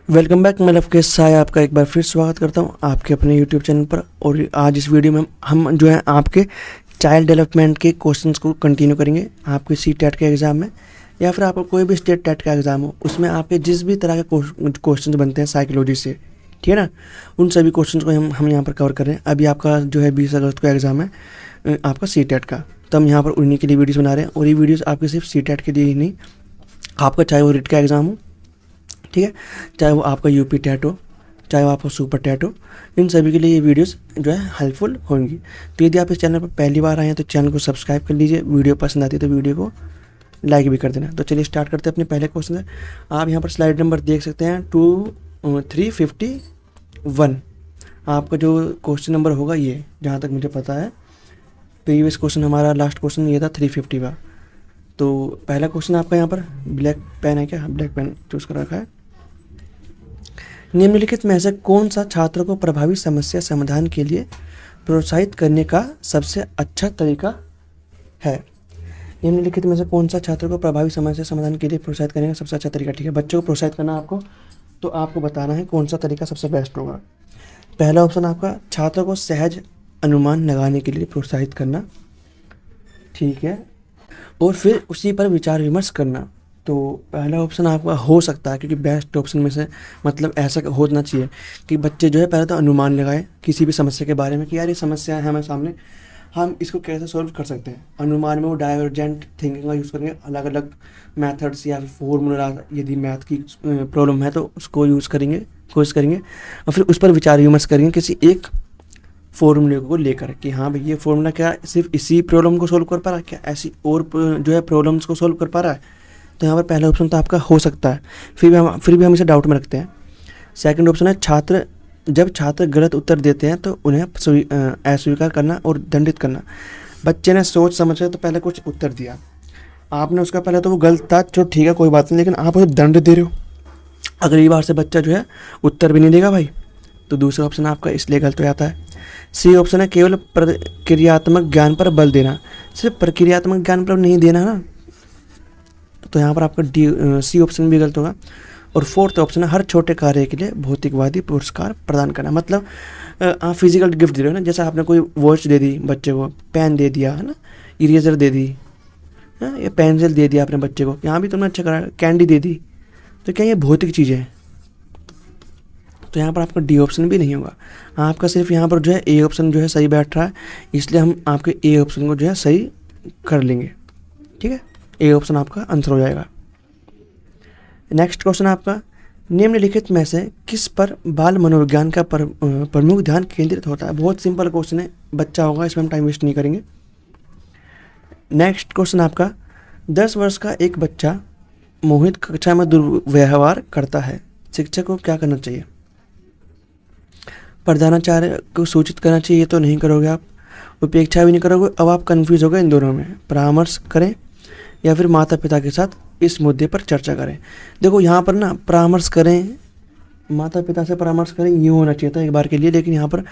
Welcome back. मैं लवकेश साय आपका एक बार फिर स्वागत करता हूं आपके अपने यूट्यूब चैनल पर। और आज इस वीडियो में हम जो है आपके चाइल्ड डेवलपमेंट के क्वेश्चंस को कंटिन्यू करेंगे। आपके सी टेट के एग्ज़ाम में या फिर आपका कोई भी स्टेट टेट का एग्ज़ाम हो, उसमें आपके जिस भी तरह के क्वेश्चन बनते हैं साइकोलॉजी से, ठीक है ना, उन सभी क्वेश्चन को हम यहाँ पर कवर कर रहे हैं। अभी आपका जो है 20 अगस्त को एग्ज़ाम है आपका सी टेट का, तो हम यहाँ पर उन्हीं के लिए वीडियोज़ बना रहे हैं। और ये वीडियोज़ आपके सिर्फ सी टेट के लिए ही नहीं, आपका चाहे वो रिट का एग्ज़ाम हो, ठीक है, चाहे वो आपका यूपी टेट हो, चाहे वो आपका सुपर टेट हो, इन सभी के लिए ये वीडियोस जो है हेल्पफुल होंगी। तो यदि आप इस चैनल पर पहली बार आए हैं तो चैनल को सब्सक्राइब कर लीजिए। वीडियो पसंद आती है तो वीडियो को लाइक भी कर देना। तो चलिए स्टार्ट करते हैं अपने पहले क्वेश्चन से। आप यहाँ पर स्लाइड नंबर देख सकते हैं 351। आपका जो क्वेश्चन नंबर होगा ये, जहाँ तक मुझे पता है, प्रीवियस क्वेश्चन हमारा लास्ट क्वेश्चन ये था 350 का। तो पहला क्वेश्चन आपका यहाँ पर ब्लैक पेन है क्या? ब्लैक पेन चूज़ कर रखा है। निम्नलिखित में से कौन सा छात्र को प्रभावी समस्या समाधान के लिए प्रोत्साहित करने का सबसे अच्छा तरीका है? निम्नलिखित में से कौन सा छात्र को प्रभावी समस्या समाधान के लिए प्रोत्साहित करने का सबसे अच्छा तरीका? ठीक है, बच्चों को प्रोत्साहित करना आपको, तो आपको बताना है कौन सा तरीका सबसे बेस्ट होगा। पहला ऑप्शन आपका छात्र को सहज अनुमान लगाने के लिए प्रोत्साहित करना, ठीक है, और फिर उसी पर विचार विमर्श करना। तो पहला ऑप्शन आपका हो सकता है, क्योंकि बेस्ट ऑप्शन में से मतलब ऐसा होना चाहिए कि बच्चे जो है पहले तो अनुमान लगाए किसी भी समस्या के बारे में कि यार ये समस्या है हमारे सामने, हम इसको कैसे सॉल्व कर सकते हैं। अनुमान में वो डाइवर्जेंट थिंकिंग का यूज़ करेंगे, अलग अलग मेथड्स या फिर फॉर्मूला, यदि मैथ की प्रॉब्लम है तो उसको यूज़ करेंगे, कोशिश करेंगे, और फिर उस पर विचार विमर्श करेंगे किसी एक फॉर्मूले को लेकर कि हाँ भाई ये फॉर्मूला क्या सिर्फ इसी प्रॉब्लम को सोल्व कर पा रहा है क्या, ऐसी और जो है प्रॉब्लम्स को सोल्व कर पा रहा है। तो यहाँ पर पहला ऑप्शन तो आपका हो सकता है, फिर भी हम इसे डाउट में रखते हैं। सेकंड ऑप्शन है जब छात्र गलत उत्तर देते हैं तो उन्हें अस्वीकार करना और दंडित करना। बच्चे ने सोच समझ कर तो पहले कुछ उत्तर दिया, आपने उसका पहले तो वो गलत था, चलो ठीक है कोई बात नहीं, लेकिन आप उसे दंड दे रहे हो। अगली बार से बच्चा जो है उत्तर भी नहीं देगा भाई, तो दूसरा ऑप्शन आपका इसलिए गलत हो जाता है। सी ऑप्शन है केवल प्रक्रियात्मक ज्ञान पर बल देना, सिर्फ प्रक्रियात्मक ज्ञान पर नहीं देना ना, तो यहाँ पर आपका सी ऑप्शन भी गलत होगा। और फोर्थ ऑप्शन है हर छोटे कार्य के लिए भौतिकवादी पुरस्कार प्रदान करना। मतलब आप फिजिकल गिफ्ट दे रहे हो ना, जैसे आपने कोई वॉच दे दी बच्चे को, पेन दे दिया है ना, इरेजर दे दी, या पेंसिल दे दिया अपने बच्चे को, यहाँ भी तुमने अच्छा करा, कैंडी दे दी, तो क्या ये भौतिक चीज़ें हैं? तो यहाँ पर आपका डी ऑप्शन भी नहीं होगा। आपका सिर्फ यहाँ पर जो है ए ऑप्शन जो है सही बैठ रहा है, इसलिए हम आपके ए ऑप्शन को जो है सही कर लेंगे, ठीक है, ए ऑप्शन आपका आंसर हो जाएगा। नेक्स्ट क्वेश्चन आपका निम्नलिखित में से किस पर बाल मनोविज्ञान का प्रमुख ध्यान केंद्रित होता है? बहुत सिंपल क्वेश्चन है, बच्चा होगा, इसमें हम टाइम वेस्ट नहीं करेंगे। नेक्स्ट क्वेश्चन आपका 10 वर्ष का एक बच्चा मोहित कक्षा में दुर्व्यवहार करता है, शिक्षक को क्या करना चाहिए? प्रधानाचार्य को सूचित करना चाहिए, ये तो नहीं करोगे आप, उपेक्षा भी नहीं करोगे। अब आप कन्फ्यूज हो गए इन दोनों में, परामर्श करें या फिर माता पिता के साथ इस मुद्दे पर चर्चा करें। देखो यहाँ पर ना परामर्श करें, माता पिता से परामर्श करें, ये होना चाहिए था एक बार के लिए, लेकिन यहाँ पर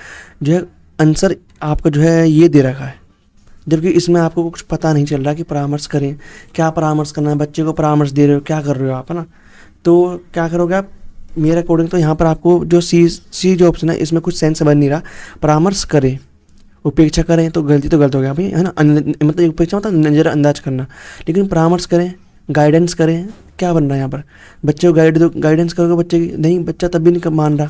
जो है आंसर आपका जो है ये दे रखा है, जबकि इसमें आपको कुछ पता नहीं चल रहा कि परामर्श करें, क्या परामर्श करना है, बच्चे को परामर्श दे रहे हो, क्या कर रहे हो आप, है ना। तो क्या करोगे आप, मेरे अकॉर्डिंग तो यहाँ पर आपको जो सी जो ऑप्शन है इसमें कुछ सेंस बन नहीं रहा। परामर्श करें, उपेक्षा करें तो गलत हो गया भाई, है ना, मतलब उपेक्षा मतलब नज़रअंदाज करना, लेकिन परामर्श करें, गाइडेंस करें, क्या बन रहा है यहाँ पर? बच्चे को गाइडेंस करोगे, बच्चे की नहीं, बच्चा तब भी नहीं मान रहा,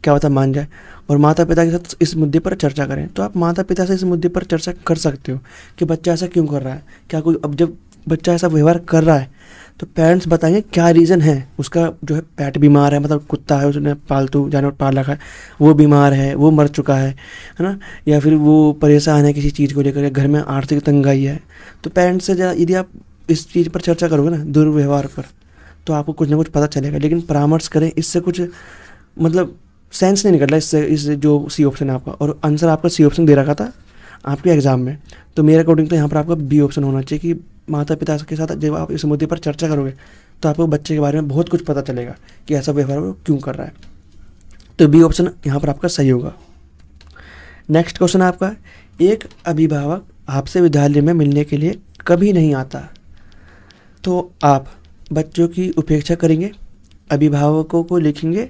क्या पता मान जाए। और माता पिता के साथ इस मुद्दे पर चर्चा करें, तो आप माता पिता से इस मुद्दे पर चर्चा कर सकते हो कि बच्चा ऐसा क्यों कर रहा है, क्या कोई, अब जब बच्चा ऐसा व्यवहार कर रहा है तो पेरेंट्स बताएंगे क्या रीज़न है। उसका जो है पेट बीमार है, मतलब कुत्ता है, उसने पालतू जानवर पाल रखा है, वो बीमार है, वो मर चुका है ना, या फिर वो परेशान है किसी चीज़ को लेकर, घर में आर्थिक तंगाई है। तो पेरेंट्स से यदि आप इस चीज़ पर चर्चा करोगे ना, दुर्व्यवहार पर, तो आपको कुछ ना कुछ पता चलेगा। लेकिन परामर्श करें, इससे कुछ मतलब सेंस नहीं निकल रहा इस जो सी ऑप्शन है आपका, और आंसर आपका सी ऑप्शन दे रखा था आपके एग्ज़ाम में। तो मेरे अकॉर्डिंग तो यहाँ पर आपका बी ऑप्शन होना चाहिए कि माता पिता के साथ जब आप इस मुद्दे पर चर्चा करोगे तो आपको बच्चे के बारे में बहुत कुछ पता चलेगा कि ऐसा व्यवहार वो क्यों कर रहा है। तो बी ऑप्शन यहाँ पर आपका सही होगा। नेक्स्ट क्वेश्चन आपका, एक अभिभावक आपसे विद्यालय में मिलने के लिए कभी नहीं आता, तो आप बच्चों की उपेक्षा करेंगे अभिभावकों को लिखेंगे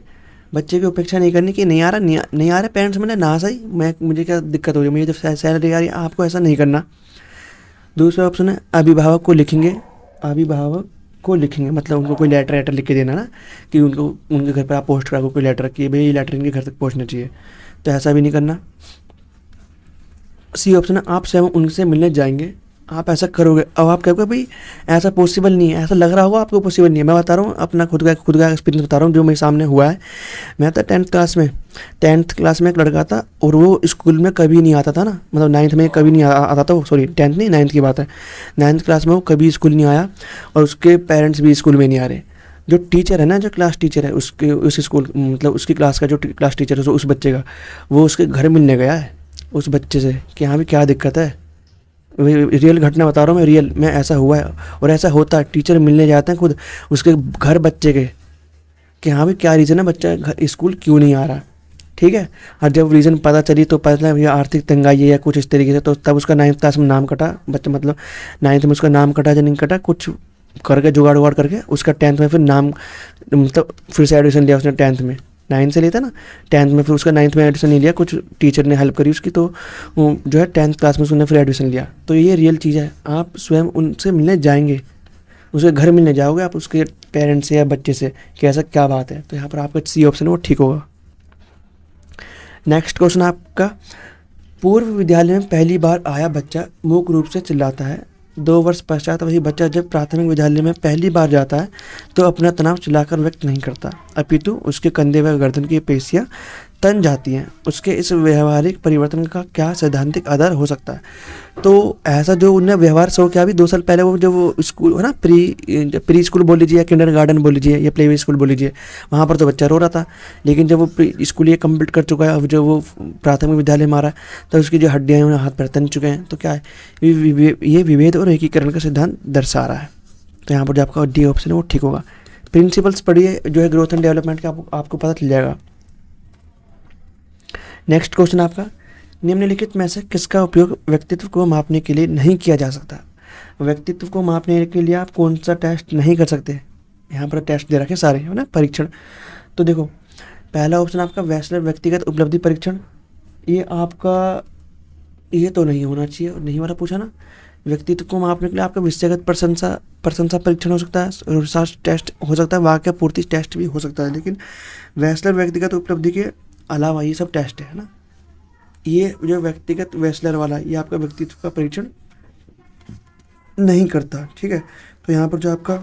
बच्चे की उपेक्षा नहीं करनी कि नहीं आ रहा, नहीं आ रहा पेरेंट्स मैंने ना सही, मुझे क्या दिक्कत हो रही है, मुझे जब सैलरी आ रही है, आपको ऐसा नहीं करना। दूसरा ऑप्शन है अभिभावक को लिखेंगे, अभिभावक को लिखेंगे मतलब उनको कोई लेटर लिख के देना ना कि उनको उनके घर पर आप पोस्ट करा कोई लेटर कि भाई ये लेटर इनके घर तक पहुंचना चाहिए, तो ऐसा भी नहीं करना। सी ऑप्शन है आप स्वयं उनसे मिलने जाएंगे, आप ऐसा करोगे। अब आप कहोगे भाई ऐसा पॉसिबल नहीं है, ऐसा लग रहा होगा आपको पॉसिबल नहीं है। मैं बता रहा हूँ अपना खुद का एक्सपीरियंस बता रहा हूँ जो मेरे सामने हुआ है। मैं था 10th क्लास में एक लड़का था और वो स्कूल में कभी नहीं आता था ना, मतलब 9th में कभी नहीं आता था वो, सॉरी 10th नहीं 9th की बात है। 9th क्लास में वो कभी स्कूल नहीं आया और उसके पेरेंट्स भी स्कूल में नहीं आ रहे। जो टीचर है ना, जो क्लास टीचर है उसके उस स्कूल मतलब उसकी क्लास का जो क्लास टीचर है उस बच्चे का, वो उसके घर मिलने गया है उस बच्चे से कि हाँ भी क्या दिक्कत है। रियल घटना बता रहा हूँ मैं, रियल में ऐसा हुआ है और ऐसा होता है। टीचर मिलने जाते हैं खुद उसके घर बच्चे के कि हाँ भाई क्या रीज़न है बच्चा घर स्कूल क्यों नहीं आ रहा, ठीक है। और जब रीज़न पता चली तो पता चला भैया आर्थिक तंगाई है या कुछ इस तरीके से, तो तब उसका 9th क्लास में नाम कटा बच्चा, मतलब 9th में उसका नाम कटा या नहीं कटा कुछ करके जुगाड़ करके उसका 10th में फिर नाम मतलब फिर से एडमिशन लिया उसने 10th में। 9th से लेता ना 10th में, फिर उसका 9th में एडमिशन नहीं लिया, कुछ टीचर ने हेल्प करी उसकी, तो जो है 10th क्लास में उसने फिर एडमिशन लिया। तो ये रियल चीज़ है, आप स्वयं उनसे मिलने जाएंगे, उसके घर मिलने जाओगे आप उसके पेरेंट्स से या बच्चे से कि ऐसा क्या बात है, तो यहाँ पर आपका सी ऑप्शन है वो ठीक होगा। नेक्स्ट क्वेश्चन आपका, पूर्व विद्यालय में पहली बार आया बच्चा मूक रूप से चिल्लाता है, 2 वर्ष पश्चात वही बच्चा जब प्राथमिक विद्यालय में पहली बार जाता है तो अपना तनाव चिल्लाकर व्यक्त नहीं करता, अपितु उसके कंधे व गर्दन की पेशियां तन जाती हैं। उसके इस व्यवहारिक परिवर्तन का क्या सैद्धांतिक आधार हो सकता है? तो ऐसा जो उन्हें व्यवहार से हो क्या, अभी 2 साल पहले वो जब वो स्कूल है ना प्री स्कूल बोल लीजिए या किंडरगार्टन बोल लीजिए या प्ले स्कूल बोल लीजिए, वहाँ पर तो बच्चा रो रहा था। लेकिन जब वो प्री स्कूल ये कंप्लीट कर चुका है, अब जब वो प्राथमिक विद्यालय में आ रहा है तो उसकी जो हड्डियाँ हैं उन्हें हाथ पैर तन चुके हैं। तो क्या है, ये विभेद और एकीकरण का सिद्धांत दर्शा रहा है। तो यहाँ पर जो आपका डी ऑप्शन है वो ठीक होगा। प्रिंसिपल्स पढ़िए जो है ग्रोथ एंड डेवलपमेंट का, आपको पता चल जाएगा। नेक्स्ट क्वेश्चन आपका, निम्नलिखित में से किसका उपयोग व्यक्तित्व को मापने के लिए नहीं किया जा सकता? व्यक्तित्व को मापने के लिए आप कौन सा टेस्ट नहीं कर सकते? यहाँ पर टेस्ट दे रखे सारे है ना, परीक्षण। तो देखो पहला ऑप्शन आपका वेस्लर व्यक्तिगत उपलब्धि परीक्षण, ये आपका ये तो नहीं होना चाहिए, नहीं वाला पूछा ना। व्यक्तित्व को मापने के लिए आपका विषयगत प्रशंसा परीक्षण हो सकता है, रिसर्च टेस्ट हो सकता है, वाक्य पूर्ति टेस्ट भी हो सकता है। लेकिन वेस्लर व्यक्तिगत उपलब्धि के अलावा ये सब टेस्ट है ना, ये जो व्यक्तिगत वेस्लर वाला ये आपका व्यक्तित्व का परीक्षण नहीं करता, ठीक है। तो यहाँ पर जो आपका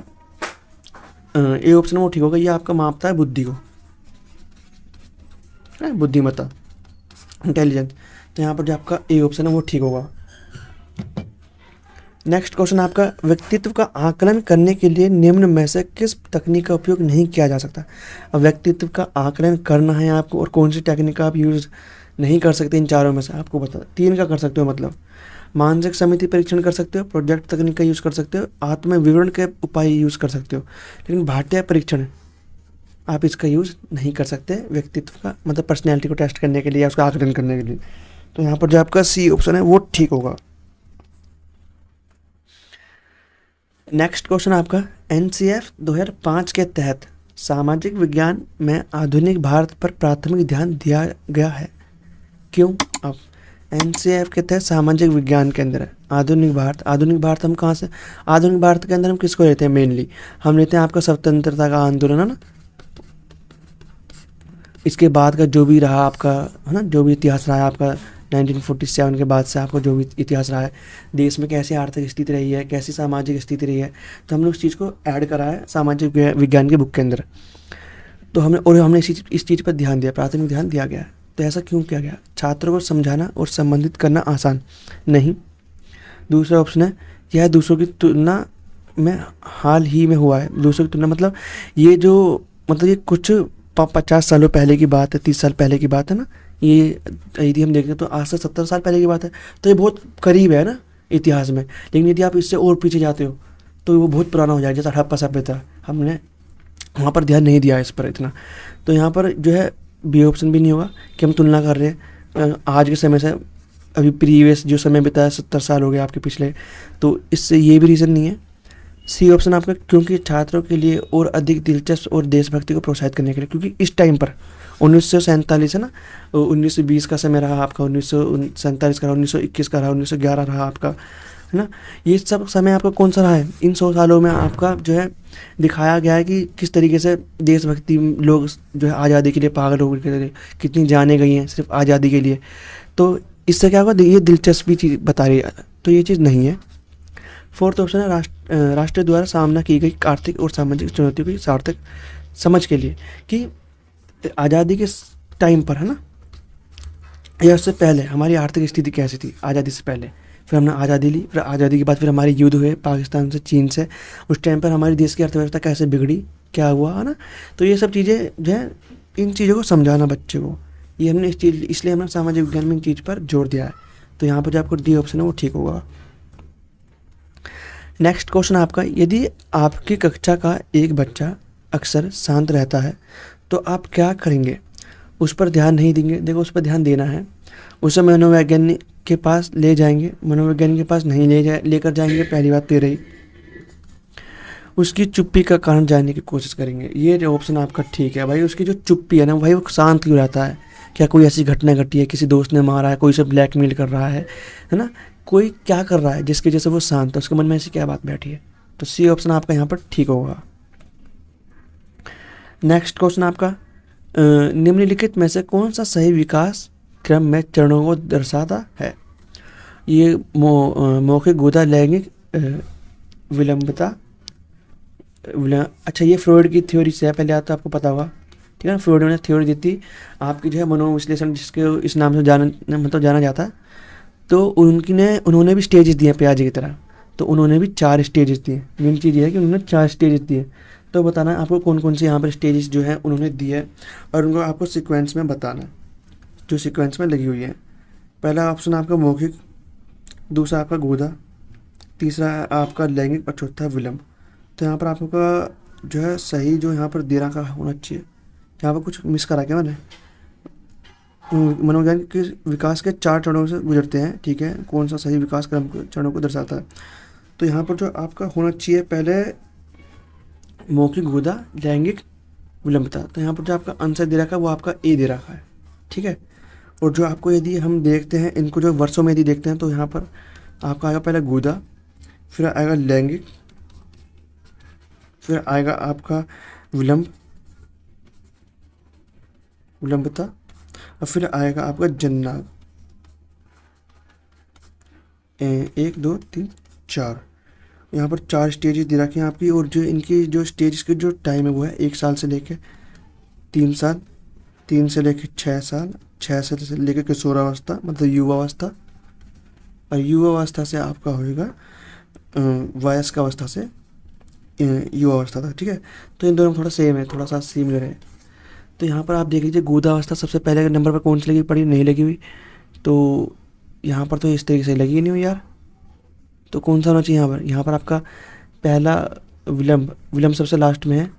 ए ऑप्शन वो ठीक होगा, ये आपका मापता है बुद्धि को, बुद्धिमत्ता, इंटेलिजेंस। तो यहाँ पर जो आपका ए ऑप्शन है वो ठीक होगा। नेक्स्ट क्वेश्चन आपका, व्यक्तित्व का आकलन करने के लिए निम्न में से किस तकनीक का उपयोग नहीं किया जा सकता? अब व्यक्तित्व का आकलन करना है आपको और कौन सी टेक्निक का आप यूज़ नहीं कर सकते, इन चारों में से आपको बता 3 का कर सकते हो। मतलब मानसिक समिति परीक्षण कर सकते हो, प्रोजेक्ट तकनीक का यूज़ कर सकते हो, आत्म विवरण के उपाय यूज़ कर सकते हो। लेकिन भारतीय परीक्षण आप इसका यूज़ नहीं कर सकते व्यक्तित्व का, मतलब पर्सनैलिटी को टेस्ट करने के लिए या उसका आकलन करने के लिए। तो यहाँ पर जो आपका सी ऑप्शन है वो ठीक होगा। नेक्स्ट क्वेश्चन आपका, NCF 2005 के तहत सामाजिक विज्ञान में आधुनिक भारत पर प्राथमिक ध्यान दिया गया है, क्यों? अब NCF के तहत सामाजिक विज्ञान के अंदर आधुनिक भारत हम कहाँ से, आधुनिक भारत के अंदर हम किसको लेते हैं? मेनली हम लेते हैं आपका स्वतंत्रता का आंदोलन है ना, इसके बाद का जो भी रहा आपका है ना, जो भी इतिहास रहा है आपका 1947 के बाद से आपको जो भी इतिहास रहा है, देश में कैसी आर्थिक स्थिति रही है, कैसी सामाजिक स्थिति रही है, तो हमने उस चीज़ को ऐड करा है सामाजिक विज्ञान की बुक के अंदर। तो हमने इस चीज़ पर ध्यान दिया, प्राथमिक ध्यान दिया गया। तो ऐसा क्यों किया गया? छात्रों को समझाना और संबंधित करना आसान नहीं। दूसरा ऑप्शन है, यह दूसरों की तुलना में हाल ही में हुआ है। दूसरों की तुलना मतलब ये कुछ 50 सालों पहले की बात है, 30 साल पहले की बात है ना। ये यदि हम देखें तो आज से 70 साल पहले की बात है, तो ये बहुत करीब है ना इतिहास में। लेकिन यदि आप इससे और पीछे जाते हो तो वो बहुत पुराना हो जाएगा, जैसा हड़प्पा सभ्यता, हमने वहाँ पर ध्यान नहीं दिया इस पर इतना। तो यहाँ पर जो है बी ऑप्शन भी नहीं होगा कि हम तुलना कर रहे हैं आज के समय से, अभी प्रीवियस जो समय बिताया 70 साल हो गए आपके पिछले, तो इससे ये भी रीज़न नहीं है। सी ऑप्शन आपका, क्योंकि छात्रों के लिए और अधिक दिलचस्प और देशभक्ति को प्रोत्साहित करने के लिए, क्योंकि इस टाइम पर 1947 है ना, 1920 का समय रहा आपका, 1947 का रहा, 1921 का रहा, 1911 रहा आपका, है ना। ये सब समय आपका कौन सा रहा है, इन 100 सालों में आपका जो है दिखाया गया है कि किस तरीके से देशभक्ति लोग जो है आज़ादी के लिए पागल हो गए, कितनी जानें गई हैं सिर्फ आज़ादी के लिए। तो इससे क्या होगा, ये दिलचस्पी चीज़ बता रही है, तो ये चीज़ नहीं है। फोर्थ ऑप्शन है राष्ट्र द्वारा सामना की गई आर्थिक और सामाजिक चुनौतियों की सार्थक समझ के लिए, कि आज़ादी के टाइम पर, है ना, या उससे पहले हमारी आर्थिक स्थिति कैसी थी आज़ादी से पहले, फिर हमने आज़ादी ली, फिर आज़ादी के बाद फिर हमारे युद्ध हुए पाकिस्तान से, चीन से, उस टाइम पर हमारे देश की अर्थव्यवस्था कैसे बिगड़ी, क्या हुआ, है ना। तो ये सब चीज़ें जो है, इन चीज़ों को समझाना बच्चे को, ये हमने इसलिए हमने सामाजिक विज्ञान में इन चीज़ पर जोर दिया है। तो यहाँ पर जो आपको डी ऑप्शन है वो ठीक होगा। नेक्स्ट क्वेश्चन आपका, यदि आपकी कक्षा का एक बच्चा अक्सर शांत रहता है तो आप क्या करेंगे, उस पर ध्यान नहीं देंगे। देखो, उस पर ध्यान देना है, उसे मनोवैज्ञानिक के पास ले जाएंगे, मनोवैज्ञानिक के पास नहीं लेकर जाएंगे, पहली बात तो ये रही। उसकी चुप्पी का कारण जानने की कोशिश करेंगे, ये ऑप्शन आपका ठीक है भाई। उसकी जो चुप्पी है ना भाई, वो शांत क्यों रहता है, क्या कोई ऐसी घटना घटी है, किसी दोस्त ने मारा है, कोई उसे ब्लैकमेल कर रहा है ना, कोई क्या कर रहा है जिसकी वजह से वो शांत है, उसके मन में ऐसी क्या बात बैठी है। तो सी ऑप्शन आपका यहाँ पर ठीक होगा। नेक्स्ट क्वेश्चन आपका, निम्नलिखित में से कौन सा सही विकास क्रम में चरणों को दर्शाता है। ये मौखिक गोदा, लैंगिक विलंबता, अच्छा, ये फ्रॉइड की थ्योरी से है, पहले आता आपको पता होगा, ठीक है ना। फ्रॉइड ने थ्योरी दी थी आपकी जो है मनोविश्लेषण, जिसके इस नाम से जाना जाता है। तो उन्होंने भी स्टेजेस दिए पियाजे की तरह, तो उन्होंने भी 4 स्टेजेस दिए। मेन चीज़ ये है कि उन्होंने 4 स्टेजेस दिए। तो बताना है आपको कौन कौन से यहाँ पर स्टेजेस जो है उन्होंने दिए, और उनको आपको सीक्वेंस में बताना है, जो सीक्वेंस में लगी हुई है। पहला ऑप्शन आपका मौखिक, दूसरा आपका गोदा, तीसरा आपका लैंगिक और चौथा विलंब। तो यहाँ पर आपका जो है सही जो यहाँ पर दे रखा होना चाहिए, यहाँ पर कुछ मिस करा क्या मैंने। मनोविज्ञान के विकास के 4 चरणों से गुजरते हैं, ठीक है, कौन सा सही विकास क्रम चरणों को दर्शाता है। तो यहाँ पर जो आपका होना चाहिए पहले मौखिक गोदा, लैंगिक विलंबता। तो यहाँ पर जो आपका आंसर दे रखा है वो आपका ए दे रखा है, ठीक है। और जो आपको यदि हम देखते हैं इनको जो वर्षों में यदि देखते हैं, तो यहाँ पर आपका आएगा पहले गोदा, फिर आएगा लैंगिक, फिर आएगा आपका विलंबता, और फिर आएगा आपका जन्नाग। 1 2 3 4, यहाँ पर 4 स्टेजेस दे रखे हैं आपकी। और जो इनकी जो स्टेज के जो टाइम है वो है 1 साल से लेके 3 साल, 3 से लेके 6 साल, 6 से लेकर किशोरावस्था मतलब युवावस्था, और युवावस्था से आपका होएगा वयस्क अवस्था से युवावस्था तक, ठीक है। तो इन दोनों में थोड़ा सेम है, थोड़ा सा सिमिलर है। तो यहाँ पर आप देख लीजिए गोदावस्था सबसे पहले नंबर पर कौन सी लगी पड़ी, नहीं लगी हुई। तो यहाँ पर तो इस तरीके से लगी नहीं हुई यार, तो कौन सा होना चाहिए यहाँ पर आपका पहला विलंब सबसे लास्ट में है,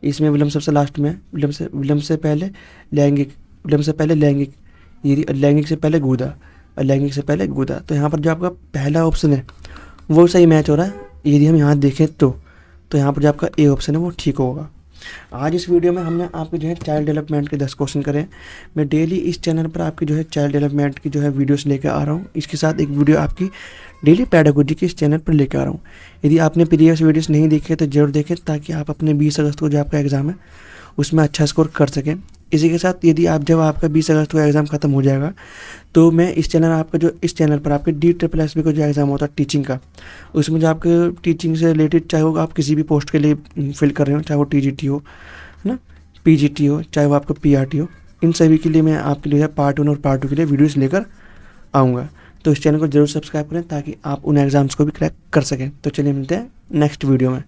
इसमें विलंब सबसे लास्ट में है, विलंब से पहले लैंगिक, ये लैंगिक से पहले गोदा और लैंगिक से पहले गोदा। तो यहाँ पर जो आपका पहला ऑप्शन है वो सही मैच हो रहा है। यदि हम यहाँ देखें तो यहाँ पर जो आपका ए ऑप्शन है वो ठीक होगा। आज इस वीडियो में हमने आपके जो है चाइल्ड डेवलपमेंट के 10 क्वेश्चन करें। मैं डेली इस चैनल पर आपकी जो है चाइल्ड डेवलपमेंट की जो है वीडियोस लेकर आ रहा हूँ। इसके साथ एक वीडियो आपकी डेली पैडागोजी की इस चैनल पर लेकर आ रहा हूँ। यदि आपने प्रीवियस वीडियोस नहीं देखे तो जरूर देखें, ताकि आप अपने 20 अगस्त को जो आपका एग्ज़ाम है उसमें अच्छा स्कोर कर सकें। इसी के साथ यदि आप जब आपका 20 अगस्त को एग्ज़ाम ख़त्म हो जाएगा तो मैं इस चैनल पर आपके DSSB को जो एग्ज़ाम होता है टीचिंग का, उसमें जो आपके टीचिंग से रिलेटेड, चाहे वो आप किसी भी पोस्ट के लिए फिल कर रहे हो, चाहे वो TGT हो, है ना, PGT हो, चाहे वो आपका PRT हो, इन सभी के लिए मैं आपके लिए पार्ट 1 और पार्ट 2 के लिए वीडियोज़ लेकर आऊँगा। तो इस चैनल को जरूर सब्सक्राइब करें ताकि आप उन एग्ज़ाम्स को भी क्रैक कर सकें। तो चलिए मिलते हैं नेक्स्ट वीडियो में।